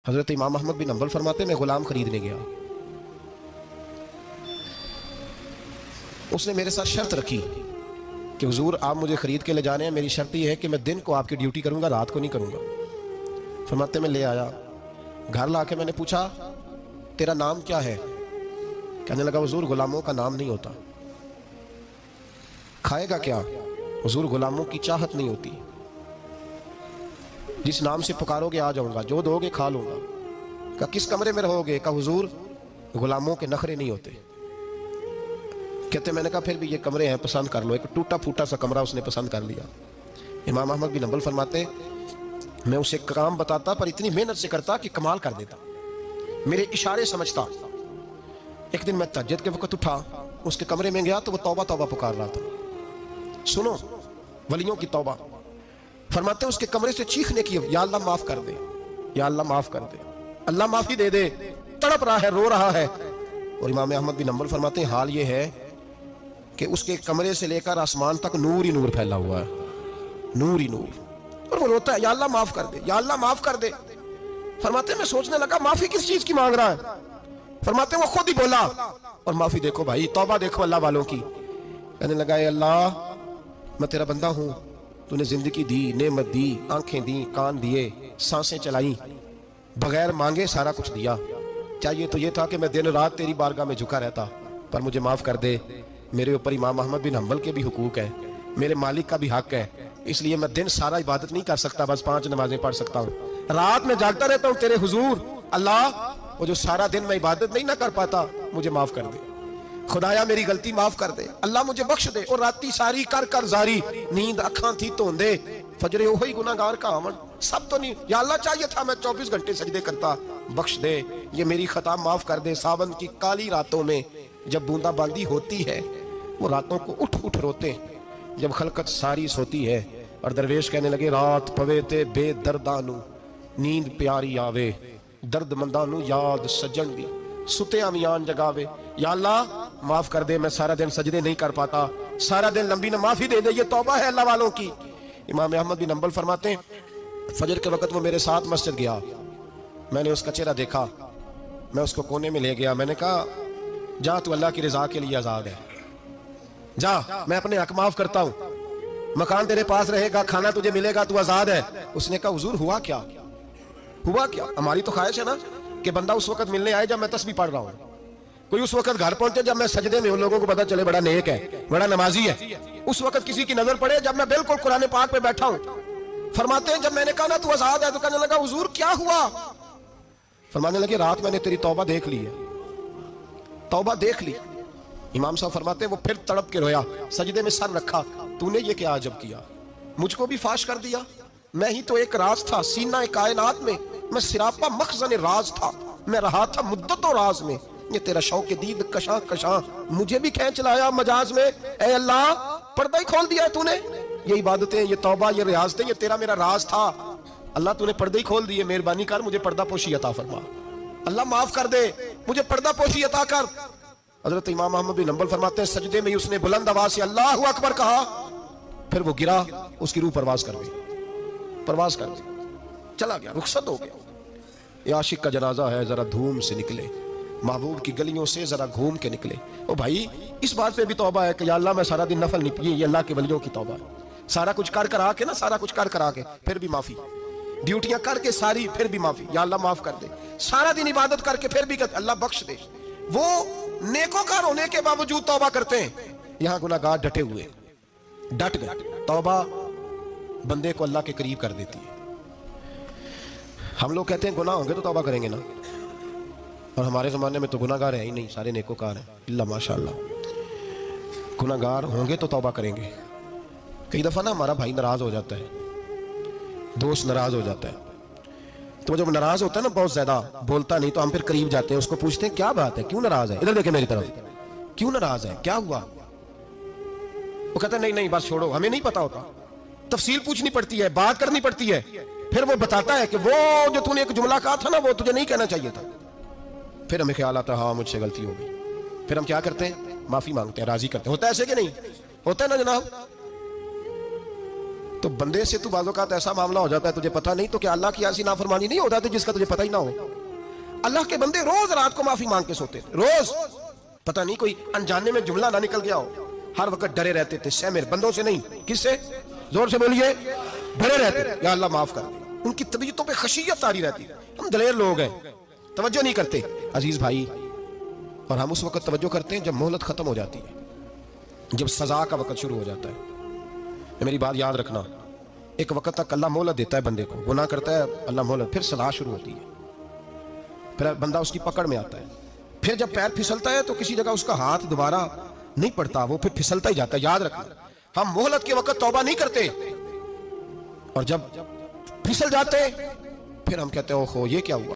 حضرت امام احمد بن حنبل فرماتے میں غلام خریدنے گیا، اس نے میرے ساتھ شرط رکھی کہ حضور آپ مجھے خرید کے لے جانے ہیں، میری شرط یہ ہے کہ میں دن کو آپ کی ڈیوٹی کروں گا، رات کو نہیں کروں گا۔ فرماتے میں لے آیا، گھر لا کے میں نے پوچھا تیرا نام کیا ہے؟ کہنے لگا حضور غلاموں کا نام نہیں ہوتا۔ کھائے گا کیا؟ حضور غلاموں کی چاہت نہیں ہوتی، جس نام سے پکارو گے آ جاؤں گا، جو دو گے کھا لوں گا۔ کہا کس کمرے میں رہو گے؟ کہا حضور غلاموں کے نخرے نہیں ہوتے۔ کہتے میں نے کہا پھر بھی یہ کمرے ہیں پسند کر لو۔ ایک ٹوٹا پھوٹا سا کمرہ اس نے پسند کر لیا۔ امام احمد بن حنبل فرماتے میں اسے کام بتاتا پر اتنی محنت سے کرتا کہ کمال کر دیتا، میرے اشارے سمجھتا۔ ایک دن میں تہجد کے وقت اٹھا، اس کے کمرے میں گیا تو وہ توبہ توبہ پکار رہا تھا۔ سنو ولیوں کی توبہ، فرماتے اس کے کمرے سے چیخنے کی، یا اللہ معاف کر دے، یا اللہ معاف کر دے، اللہ معافی دے دے، تڑپ رہا ہے، رو رہا ہے۔ اور امام احمد بن حنبل فرماتے ہیں حال یہ ہے کہ اس کے کمرے سے لے کر آسمان تک نور ہی نور پھیلا ہوا ہے، نور ہی نور، اور وہ روتا ہے یا اللہ معاف کر دے، یا اللہ معاف کر دے۔ فرماتے میں سوچنے لگا معافی کس چیز کی مانگ رہا ہے؟ فرماتے وہ خود ہی بولا، اور معافی دیکھو بھائی، توبہ دیکھو اللہ والوں کی۔ کہنے لگا اے اللہ میں تیرا بندہ ہوں، تو نے زندگی دی، نعمت دی، آنکھیں دی، کان دیے، سانسیں چلائی، بغیر مانگے سارا کچھ دیا۔ چاہیے تو یہ تھا کہ میں دن رات تیری بارگاہ میں جھکا رہتا، پر مجھے معاف کر دے۔ میرے اوپر امام احمد بن حنبل کے بھی حقوق ہے، میرے مالک کا بھی حق ہے، اس لیے میں دن سارا عبادت نہیں کر سکتا، بس 5 نمازیں پڑھ سکتا ہوں، رات میں جاگتا رہتا ہوں تیرے حضور۔ اللہ وہ جو سارا دن میں عبادت نہیں نہ کر پاتا مجھے معاف کر دے، خدایا میری غلطی معاف کر دے، اللہ مجھے بخش دے۔ اور راتی ساری کر کر زاری، نیند اکھاں تھی توندے، فجرے وہی گناہگار کا آمن، سب تو نہیں، یا اللہ چاہیے تھا میں 24 گھنٹے سجدے کرتا، بخش دے، یہ میری خطا معاف کر دے۔ ساون کی کالی راتوں میں جب بوندا باندی ہوتی ہے، وہ راتوں کو اٹھ اٹھ روتے ہیں، جب خلقت ساری سوتی ہے، اور درویش کہنے لگے رات پوے تے بے دردانو نیند پیاری آوے، درد مندانو یاد سجن دی ستے امیان جگاوے۔ یا اللہ معاف کر دے، میں سارا دن سجدے نہیں کر پاتا، سارا دن لمبی معافی دے دے، یہ توبہ ہے اللہ والوں کی۔ امام احمد بن حنبل فرماتے ہیں فجر کے وقت وہ میرے ساتھ مسجد گیا، میں نے اس کا چہرہ دیکھا، میں اس کو کونے میں لے گیا، میں نے کہا جا تو اللہ کی رضا کے لیے آزاد ہے، جا میں اپنے حق معاف کرتا ہوں، مکان تیرے پاس رہے گا، کھانا تجھے ملے گا، تو آزاد ہے۔ اس نے کہا حضور ہوا کیا؟ ہوا کیا؟ ہماری تو خواہش ہے نا کہ بندہ اس وقت ملنے آئے جب میں تسبیح پڑھ رہا ہوں، کوئی اس وقت گھر پہنچے جب میں سجدے میں، ان لوگوں کو پتا چلے بڑا نیک ہے، بڑا نمازی ہے، اس وقت کسی کی نظر پڑے جب میں بالکل قرآن پاک پہ بیٹھا ہوں۔ فرماتے ہیں جب میں نے کہا نا تو آزاد ہے، تو کہنے لگا حضور کیا ہوا؟ فرمانے لگے رات میں نے تیری توبہ دیکھ لی ہے، توبہ دیکھ لی۔ امام صاحب فرماتے ہیں وہ پھر تڑپ کے رویا، سجدے میں سر رکھا، تو نے یہ کیا عجب کیا، مجھ کو بھی فاش کر دیا، میں ہی تو ایک راز تھا سینہ کائنات میں، میں سراپا مخزن راز تھا، میں رہا تھا مدت و راز میں، یہ تیرا شوق دید کشاں کشاں مجھے بھی کھینچ لایا مجاز میں۔ اے اللہ پردہ ہی کھول دیا ہے تو نے، یہ عبادتیں، یہ توبہ، یہ ریاضتیں، یہ تیرا میرا راز تھا، اللہ تو نے پردہ ہی کھول دیے، مہربانی کر مجھے پردہ پوشی عطا فرما، اللہ معاف کر دے، مجھے پردہ پوشی عطا کر۔ حضرت امام احمد بن حنبل فرماتے ہیں سجدے میں اس نے بلند آواز سے اللہ اکبر کہا، پھر وہ گرا، اس کی روح پرواز کر گئی، پرواز کر گئی، چلا گیا، رخصت ہو گیا۔ یہ عاشق کا جنازہ ہے، ذرا دھوم سے نکلے، محبوب کی گلیوں سے ذرا گھوم کے نکلے۔ او بھائی اس بات پہ بھی توبہ ہے کہ یا اللہ میں سارا دن نفل نہیں پی، یہ اللہ کے ولیوں کی توبہ ہے، سارا کچھ کر کر آ کے نا، سارا کچھ کر کر آ کے پھر بھی معافی، ڈیوٹیاں کر کے ساری پھر بھی معافی، یا اللہ معاف کر دے، سارا دن عبادت کر کے پھر بھی کہ اللہ بخش دے۔ وہ نیکوکار ہونے کے باوجود توبہ کرتے ہیں، یہاں گناہگار ڈٹے ہوئے، ڈٹ گئے۔ توبہ بندے کو اللہ کے قریب کر دیتی ہے۔ ہم لوگ کہتے ہیں گناہ ہوں گے تو توبہ کریں گے نا، اور ہمارے زمانے میں تو گناہگار ہیں ہی نہیں، سارے نیکوکار ہیں، اللہ ماشاءاللہ، گناہگار ہوں گے تو توبہ کریں گے۔ کئی دفعہ نا ہمارا بھائی ناراض ہو جاتا ہے، دوست ناراض ہو جاتا ہے، تو جب ناراض ہوتا ہے نا بہت زیادہ بولتا نہیں، تو ہم پھر قریب جاتے ہیں، اس کو پوچھتے ہیں کیا بات ہے، کیوں ناراض ہے، ادھر دیکھیں میری طرف، کیوں ناراض ہے، کیا ہوا؟ وہ کہتا ہے نہیں نہیں بس چھوڑو، ہمیں نہیں پتا ہوتا، تفصیل پوچھنی پڑتی ہے، بات کرنی پڑتی ہے، پھر وہ بتاتا ہے کہ وہ جو تو نے ایک جملہ کہا تھا نا وہ تجھے نہیں کہنا چاہیے تھا، پھر ہمیں خیال آتا ہے ہاں مجھ سے غلطی ہو گئی، پھر ہم کیا کرتے ہیں، معافی مانگتے ہیں، راضی کرتے ہیں۔ ہوتا ہے ایسے کہ نہیں ہوتا ہے نا جناب؟ تو بندے سے تو بعض اوقات ایسا معاملہ ہو جاتا ہے تجھے پتہ نہیں، تو کیا اللہ کی ایسی نافرمانی نہیں ہو جاتی جس کا تجھے پتہ ہی نہ ہو؟ اللہ کے بندے روز رات کو معافی مانگ کے سوتے تھے، روز، پتہ نہیں کوئی انجانے میں جملہ نہ نکل گیا ہو، ہر وقت ڈرے رہتے تھے، سیمر بندوں سے نہیں، کس سے؟ زور سے بولیے، ڈرے رہتے تھے یا اللہ معاف کر دے۔ ان کی طبیعتوں پہ خشیت تاری رہتی، ہم دلیر لوگ ہیں، توجہ نہیں کرتے عزیز بھائی، اور ہم اس وقت توجہ کرتے ہیں جب مہلت ختم ہو جاتی ہے، جب سزا کا وقت شروع ہو جاتا ہے۔ میری بات یاد رکھنا، ایک وقت تک اللہ مہلت دیتا ہے بندے کو، گناہ کرتا ہے اللہ مہلت، پھر سزا شروع ہوتی ہے، پھر بندہ اس کی پکڑ میں آتا ہے، پھر جب پیر پھسلتا ہے تو کسی جگہ اس کا ہاتھ دوبارہ نہیں پڑتا، وہ پھر پھسلتا ہی جاتا ہے۔ یاد رکھنا، ہم مہلت کے وقت توبہ نہیں کرتے، اور جب پھسل جاتے پھر ہم کہتے ہیں اوہو یہ کیا ہوا۔